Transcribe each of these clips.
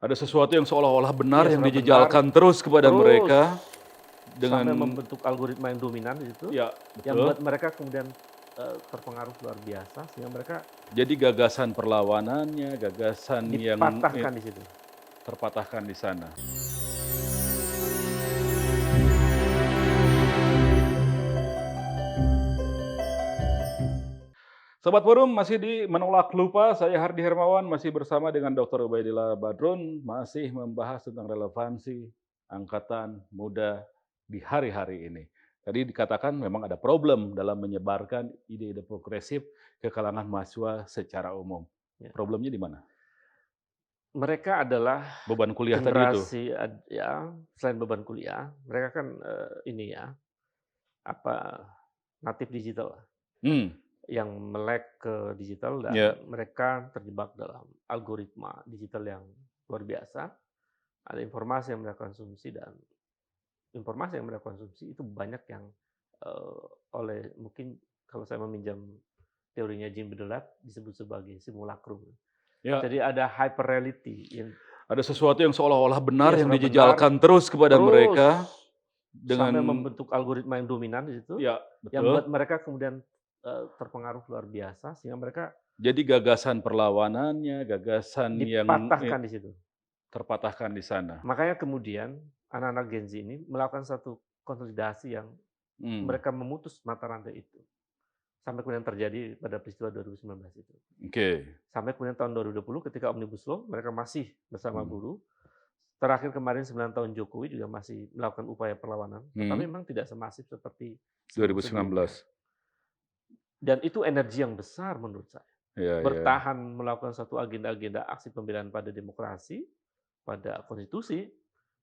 Ada sesuatu yang seolah-olah benar Iya, yang seolah benar, dijejalkan terus kepada terus mereka sampai dengan membentuk algoritma yang dominan di situ, ya, yang betul. buat mereka kemudian, terpengaruh luar biasa sehingga mereka Jadi gagasan perlawanannya, gagasan yang dipatahkan di situ. terpatahkan di sana. Sobat Forum masih di Menolak Lupa, saya Hardi Hermawan masih bersama dengan Dr. Ubaidillah Badrun, masih membahas tentang relevansi angkatan muda di hari-hari ini. Tadi dikatakan memang ada problem dalam menyebarkan ide-ide progresif ke kalangan mahasiswa secara umum. Ya. Problemnya di mana? Mereka adalah Beban kuliah tadi itu? generasi ya, selain beban kuliah, mereka kan, ini ya, apa, natif digital lah, Hmm, yang melek ke digital dan ya. mereka terjebak dalam algoritma digital yang luar biasa. Ada informasi yang mereka konsumsi dan informasi yang mereka konsumsi itu banyak yang, eee, oleh mungkin kalau saya meminjam teorinya Jim Bedelat disebut sebagai simulacrum. Ya, Jadi ada hyper reality yang ada sesuatu yang seolah-olah benar ya yang sudah benar, dijejalkan terus kepada terus mereka dengan sampai membentuk algoritma yang dominan di situ, ya, yang betul. buat mereka kemudian, terpengaruh luar biasa sehingga mereka Jadi gagasan perlawanannya, gagasan yang dipatahkan di situ. terpatahkan di sana. Makanya kemudian anak-anak Gen Z ini melakukan satu konsolidasi yang Mmm, mereka memutus mata rantai itu. Sampai kemudian terjadi pada peristiwa 2019 itu. oke. Sampai kemudian tahun 2020 ketika Omnibus Law, mereka masih bersama Mmm, buruh. Terakhir kemarin 9 tahun Jokowi juga masih melakukan upaya perlawanan, tetapi mhm, memang tidak semasif seperti sebelum-sebelumnya. 2019. Dan itu energi yang besar menurut saya. Iya, iya. Bertahan melakukan satu agenda-agenda aksi pembelaan pada demokrasi, pada konstitusi,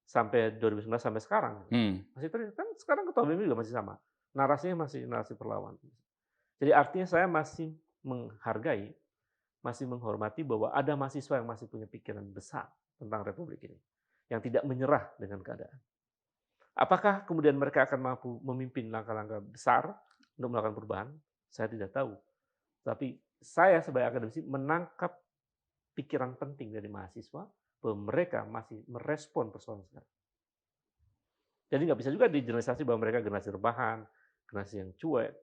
sampai 2019 sampai sekarang. Mmm, Masih terus kan sekarang ketua BEM juga masih sama. Narasinya masih narasi perlawanan. Jadi artinya saya masih menghargai, masih menghormati bahwa ada mahasiswa yang masih punya pikiran besar tentang republik ini, yang tidak menyerah dengan keadaan. Apakah kemudian mereka akan mampu memimpin langkah-langkah besar untuk melakukan perubahan? Saya tidak tahu. Tapi saya sebagai akademisi menangkap pikiran penting dari mahasiswa bahwa mereka masih merespon persoalan sekarang. Jadi nggak bisa juga digeneralisasi bahwa mereka generasi rebahan, generasi yang cuek.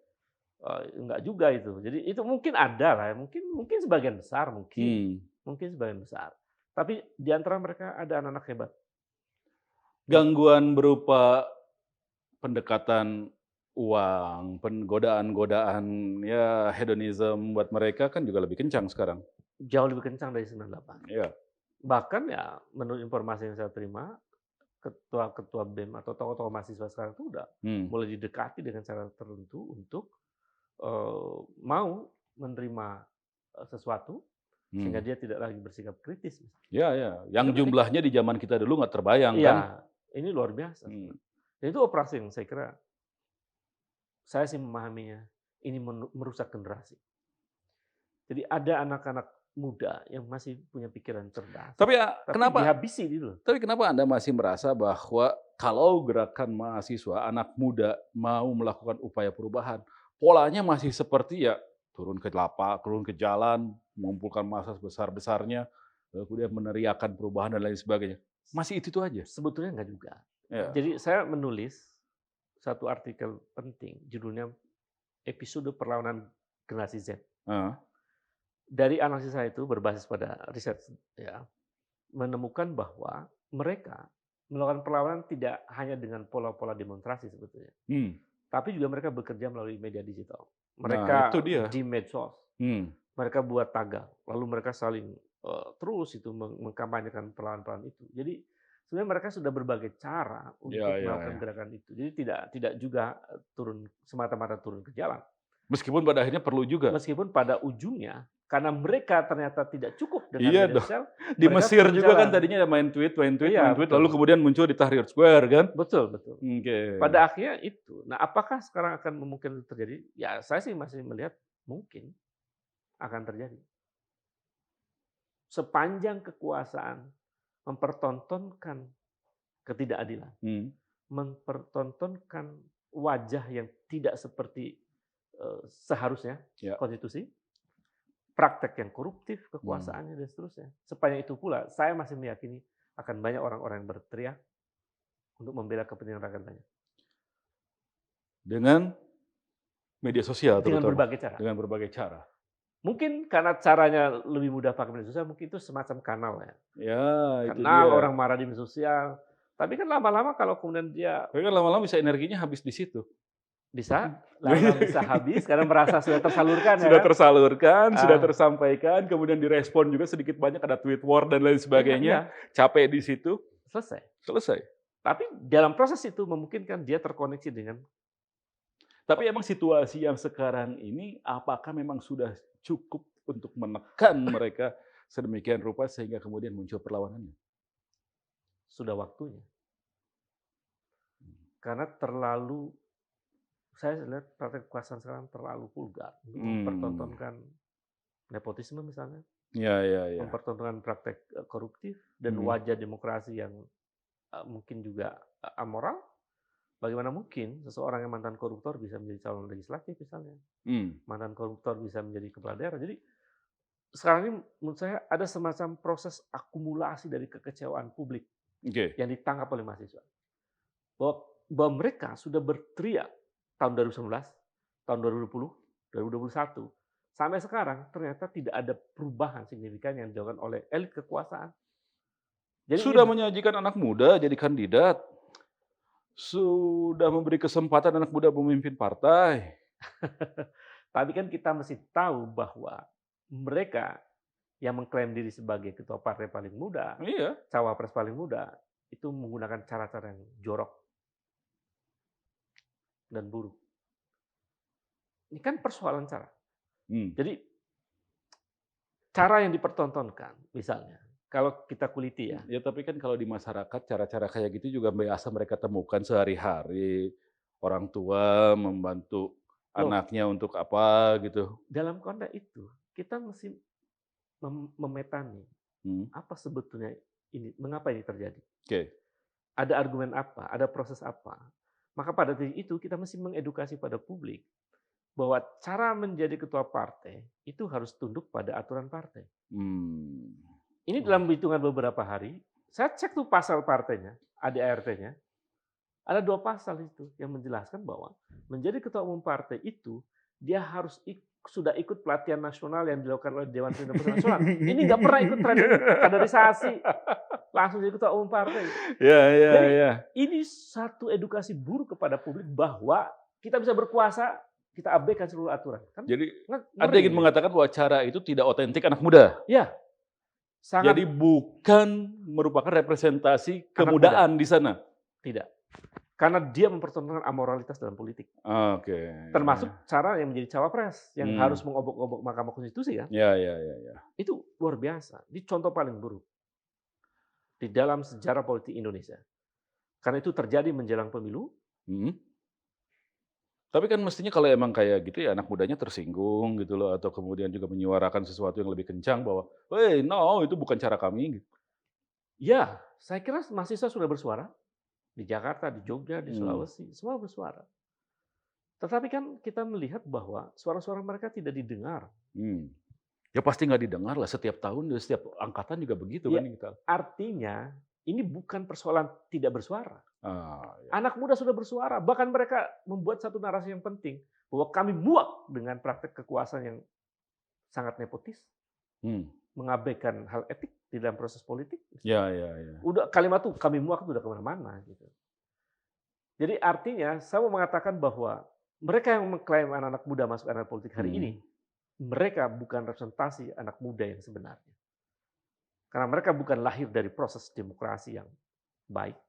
Enggak juga itu. Jadi itu mungkin ada lah ya, mungkin mungkin sebagian besar, mmm. mungkin sebagian besar. Tapi di antara mereka ada anak-anak hebat. Gangguan berupa pendekatan uang, godaan-godaan, ya hedonism buat mereka kan juga lebih kencang sekarang. Jauh lebih kencang dari 98. Iya. Bahkan ya menurut informasi yang saya terima, ketua-ketua BEM atau tokoh-tokoh mahasiswa sekarang itu udah Mmm, mulai didekati dengan cara tertentu untuk, mau menerima, sesuatu sehingga mmm. dia tidak lagi bersikap kritis. Iya, iya. Yang Itu penting. jumlahnya di zaman kita dulu nggak terbayang kan? Iya, ini luar biasa Mmm, sebenarnya. Dan itu operasi yang saya kira, saya sih memahaminya, ini merusak generasi. Jadi ada anak-anak muda yang masih punya pikiran cerdas, tapi ya tapi kenapa dihabisi gitu loh. Tapi kenapa Anda masih merasa bahwa kalau gerakan mahasiswa, anak muda mau melakukan upaya perubahan, polanya masih seperti ya turun ke lapak, turun ke jalan, mengumpulkan massa sebesar-besarnya, lalu kemudian meneriakan perubahan dan lain sebagainya. Masih itu aja? Sebetulnya enggak juga. Ya. Jadi saya menulis satu artikel penting, judulnya Episode Perlawanan Generasi Z. Heeh. Dari analisis saya itu berbasis pada riset ya, menemukan bahwa mereka melakukan perlawanan tidak hanya dengan pola-pola demonstrasi sebetulnya, Mmm. tapi juga mereka bekerja melalui media digital. Nah itu Mereka dia. di medsos, Mmm. mereka buat tagar, lalu mereka saling, terus itu mengkampanyekan perlawanan-perlawanan itu. Jadi sebenarnya mereka sudah berbagai cara Ya, untuk ya, melakukan ya. gerakan itu. Jadi tidak tidak juga, turun semata-mata turun ke jalan. Meskipun pada akhirnya perlu juga. Meskipun pada ujungnya, karena mereka ternyata tidak cukup dengan Iya media dong. sosial, Di mereka Mesir turun ke juga kan jalan. tadinya main tweet main tweet Iya, main tweet, lalu betul. kemudian muncul di Tahrir Square kan? Betul betul. Oke. Pada akhirnya itu. Nah, apakah sekarang akan memungkinkan itu terjadi? Ya, saya sih masih melihat mungkin akan terjadi. Sepanjang kekuasaan mempertontonkan ketidakadilan, Mhm. mempertontonkan wajah yang tidak seperti, seharusnya Ya. konstitusi, praktek yang koruptif, kekuasaannya dan seterusnya. Sepanjang itu pula, saya masih meyakini akan banyak orang-orang yang berteriak untuk membela kepentingan rakyat banyak. Dengan media sosial Dengan terutama, berbagai cara. dengan berbagai cara. Mungkin karena caranya lebih mudah pakai media sosial, mungkin itu semacam kanal ya. Ya, itu Kenal dia. orang marah di media sosial. Tapi kan lama-lama kalau kemudian dia Tapi kan lama-lama bisa energinya habis di situ. bisa, lama-lama bisa habis karena merasa sudah tersalurkan ya Sudah kan. tersalurkan, sudah Ah. tersampaikan, kemudian direspon juga sedikit banyak, ada tweet war dan lain Iya, sebagainya. Capek di situ, selesai. selesai. Tapi dalam proses itu memungkinkan dia terkoneksi dengan Tapi emang situasi yang sekarang ini, apakah memang sudah cukup untuk menekan mereka sedemikian rupa sehingga kemudian muncul perlawanannya? sudah waktunya. Karena terlalu, saya lihat praktek kekuasaan sekarang terlalu vulgar untuk mempertontonkan nepotisme misalnya, Ya. mempertontonkan praktek koruptif dan wajah demokrasi yang mungkin juga amoral. Bagaimana mungkin seseorang yang mantan koruptor bisa menjadi calon legislatif misalnya, mantan koruptor bisa menjadi kepala daerah. Jadi sekarang ini menurut saya ada semacam proses akumulasi dari kekecewaan publik Oke. yang ditangkap oleh mahasiswa. Bahwa mereka sudah berteriak tahun 2019, tahun 2020, 2021, sampai sekarang ternyata tidak ada perubahan signifikan yang dilakukan oleh elit kekuasaan. Jadi Sudah menyajikan anak muda jadi kandidat, sudah memberi kesempatan anak muda memimpin partai. Tapi kan kita mesti tahu bahwa mereka yang mengklaim diri sebagai ketua partai paling muda, Iya. cawapres paling muda, itu menggunakan cara-cara yang jorok dan buruk. Ini kan persoalan cara. Jadi cara yang dipertontonkan, misalnya, kalau kita kuliti ya. Ya tapi kan kalau di masyarakat cara-cara kayak gitu juga biasa mereka temukan sehari-hari. Orang tua membantu anaknya untuk apa gitu. Dalam konteks itu, kita mesti memetani apa sebetulnya ini, mengapa ini terjadi. Oke. Ada argumen apa, ada proses apa. Maka pada titik itu kita mesti mengedukasi pada publik bahwa cara menjadi ketua partai itu harus tunduk pada aturan partai. Ini dalam hitungan beberapa hari, saya cek tuh pasal partainya, ADART-nya, ada 2 pasal itu yang menjelaskan bahwa menjadi ketua umum partai itu dia harus sudah ikut pelatihan nasional yang dilakukan oleh Dewan Pimpinan Pusat Nasional. Ini nggak pernah ikut training kaderisasi, langsung jadi ketua umum partai. Jadi ini satu edukasi buruk kepada publik bahwa kita bisa berkuasa, kita abaikan seluruh aturan. Kan? Jadi Anda ingin mengatakan bahwa cara itu tidak otentik anak muda? Ya. Sangat. Jadi bukan merupakan representasi kemudaan di sana? Tidak. Karena dia mempertontonkan amoralitas dalam politik. Oke. Termasuk cara yang menjadi cawapres, yang harus mengobok-obok Mahkamah Konstitusi kan. Ya. Itu luar biasa. Ini contoh paling buruk di dalam sejarah politik Indonesia. Karena itu terjadi menjelang pemilu. Tapi kan mestinya kalau emang kayak gitu ya anak mudanya tersinggung gitu loh, atau kemudian juga menyuarakan sesuatu yang lebih kencang bahwa, no, itu bukan cara kami. Ya, saya kira mahasiswa sudah bersuara. Di Jakarta, di Jogja, di Sulawesi, semua bersuara. Tetapi kan kita melihat bahwa suara-suara mereka tidak didengar. Ya pasti nggak didengar lah, setiap tahun, setiap angkatan juga begitu ya, kan kita. Artinya, ini bukan persoalan tidak bersuara. Ya. Anak muda sudah bersuara, bahkan mereka membuat satu narasi yang penting, bahwa kami muak dengan praktek kekuasaan yang sangat nepotis, mengabaikan hal etik di dalam proses politik. Ya. Udah kalimat tuh kami muak itu udah kemana-mana gitu. Jadi artinya saya mau mengatakan bahwa mereka yang mengklaim anak-anak muda masuk arena politik hari ini, mereka bukan representasi anak muda yang sebenarnya. Karena mereka bukan lahir dari proses demokrasi yang baik.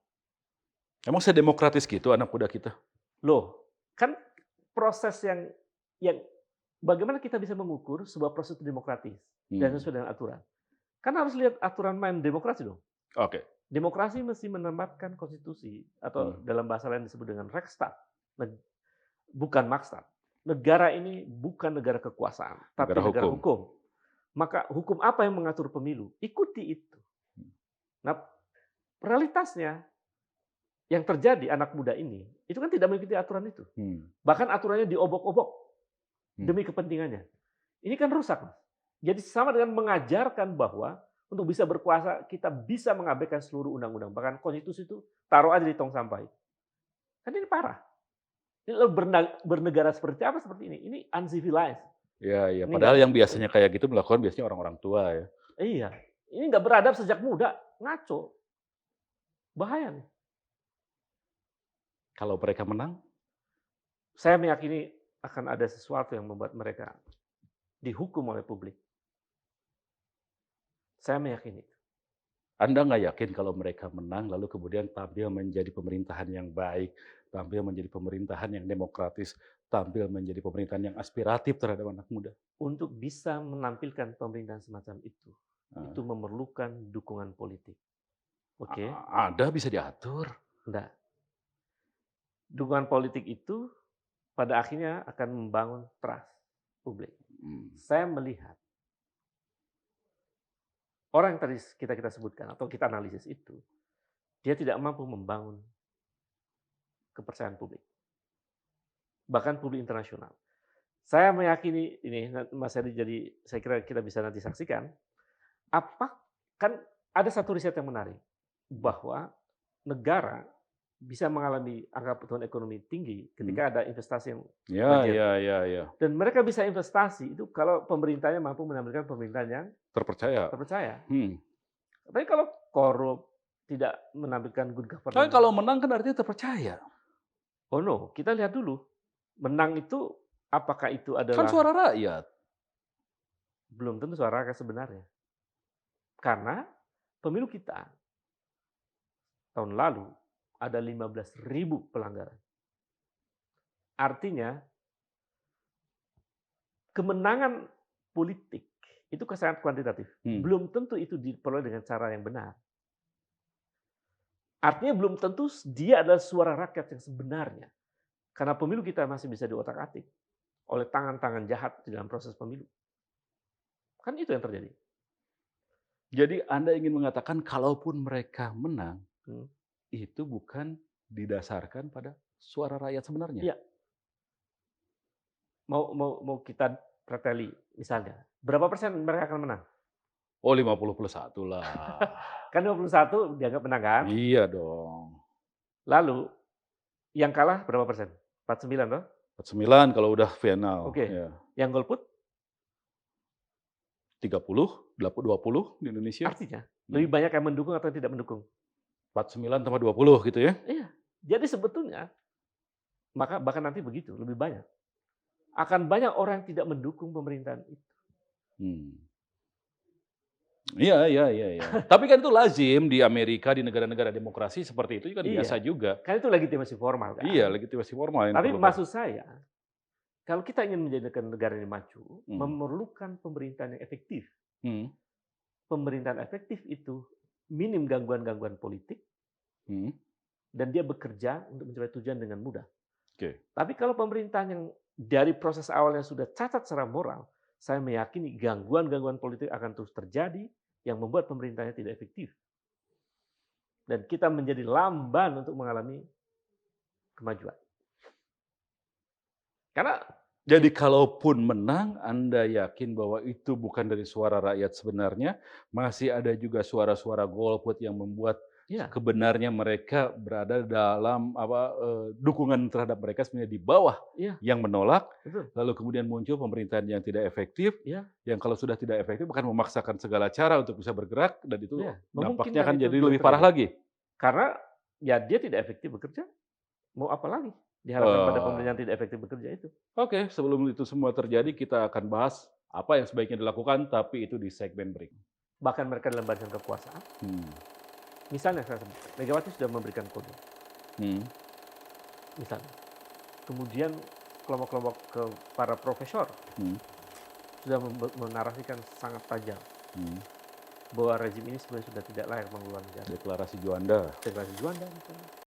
Emang sedemokratis gitu anak muda kita? Loh, kan proses yang bagaimana kita bisa mengukur sebuah proses demokratis dan sesuai dengan aturan? Kan harus lihat aturan main demokrasi dong. Oke. Demokrasi mesti menempatkan konstitusi atau dalam bahasa lain disebut dengan Rechtsstaat, bukan Marktstaat. Negara ini bukan negara kekuasaan, tapi negara hukum. Maka hukum apa yang mengatur pemilu? Ikuti itu. Nah, realitasnya yang terjadi anak muda ini, itu kan tidak mengikuti aturan itu. Bahkan aturannya diobok-obok demi kepentingannya. Ini kan rusak, Mas. Jadi sama dengan mengajarkan bahwa untuk bisa berkuasa kita bisa mengabaikan seluruh undang-undang, bahkan konstitusi itu taruh aja di tong sampah itu. Kan ini parah. Ini lo bernegara seperti apa seperti ini? Ini uncivilized. Iya, iya. Ini Padahal nggak, yang biasanya kayak gitu melakukan biasanya orang-orang tua ya. iya, ini nggak beradab sejak muda, ngaco, bahaya nih. Kalau mereka menang, Saya meyakini akan ada sesuatu yang membuat mereka dihukum oleh publik. Saya meyakini. Anda nggak yakin kalau mereka menang lalu kemudian tampil menjadi pemerintahan yang baik, tampil menjadi pemerintahan yang demokratis, tampil menjadi pemerintahan yang aspiratif terhadap anak muda? Untuk bisa menampilkan pemerintahan semacam itu Nah, memerlukan dukungan politik. Oke, ada bisa diatur. enggak. Dukungan politik itu pada akhirnya akan membangun trust publik. Hmm. Saya melihat orang yang tadi kita sebutkan atau kita analisis itu, dia tidak mampu membangun kepercayaan publik, bahkan publik internasional. Saya meyakini ini, Mas Heri, jadi saya kira kita bisa nanti saksikan, kan ada satu riset yang menarik, bahwa negara bisa mengalami angka pertumbuhan ekonomi tinggi ketika ada investasi yang Ya, banjir. ya, ya, ya. Dan mereka bisa investasi itu kalau pemerintahnya mampu menampilkan pemerintahan yang Terpercaya. terpercaya. Hmm. Tapi kalau korup, tidak menampilkan good Tapi governance, kalau menang kan artinya terpercaya. oh no, kita lihat dulu. Menang itu, apakah itu Kan adalah, suara rakyat. belum tentu suara rakyat sebenarnya. Karena pemilu kita tahun lalu ada 15.000 pelanggaran. Artinya, kemenangan politik itu sangat kuantitatif. Belum tentu itu diperoleh dengan cara yang benar. Artinya belum tentu dia adalah suara rakyat yang sebenarnya. Karena pemilu kita masih bisa diotak-atik oleh tangan-tangan jahat di dalam proses pemilu. Kan itu yang terjadi. Jadi Anda ingin mengatakan kalaupun mereka menang, itu bukan didasarkan pada suara rakyat sebenarnya? Iya. Mau kita preteli misalnya, berapa persen mereka akan menang? Oh, 50+1 lah. Kan 21 dianggap menang kan? Iya dong. Lalu yang kalah berapa persen? 49 toh? 49 kalau udah final. Oke. Ya. Yang golput 30, 20 di Indonesia. artinya lebih banyak yang mendukung atau yang tidak mendukung? 49 sama 20 gitu ya. Iya. Jadi sebetulnya maka bahkan nanti begitu, lebih banyak. Akan banyak orang yang tidak mendukung pemerintahan itu. Iya, iya, iya, iya. Tapi kan itu lazim di Amerika, di negara-negara demokrasi seperti itu kan Iya. biasa juga. Kan itu legitimasi formal kan? Iya, legitimasi formal yang Tapi perlu. maksud saya, kalau kita ingin menjadikan negara ini maju, memerlukan pemerintahan yang efektif. Pemerintahan efektif itu minim gangguan-gangguan politik, dan dia bekerja untuk mencapai tujuan dengan mudah. Oke. Tapi kalau pemerintahan yang dari proses awalnya sudah cacat secara moral, saya meyakini gangguan-gangguan politik akan terus terjadi yang membuat pemerintahnya tidak efektif. Dan kita menjadi lamban untuk mengalami kemajuan. Karena Jadi kalaupun menang, Anda yakin bahwa itu bukan dari suara rakyat sebenarnya, masih ada juga suara-suara golput yang membuat kebenarnya mereka berada dalam dukungan terhadap mereka sebenarnya di bawah yang menolak. Betul. Lalu kemudian muncul pemerintahan yang tidak efektif, yang kalau sudah tidak efektif akan memaksakan segala cara untuk bisa bergerak, dan itu dampaknya akan jadi lebih parah lagi. Karena ya dia tidak efektif bekerja, mau apa lagi diharapkan pada pemerintahan tidak efektif bekerja itu. Oke, sebelum itu semua terjadi, kita akan bahas apa yang sebaiknya dilakukan, tapi itu di segmen break. Bahkan mereka dalam barisan kekuasaan. Misalnya saya sebut, Megawati sudah memberikan kode. Misalnya. Kemudian kelompok-kelompok para profesor sudah menarasikan sangat tajam bahwa rezim ini sebenarnya sudah tidak layak mengelola negara. Deklarasi Juanda. Deklarasi Juanda misalnya.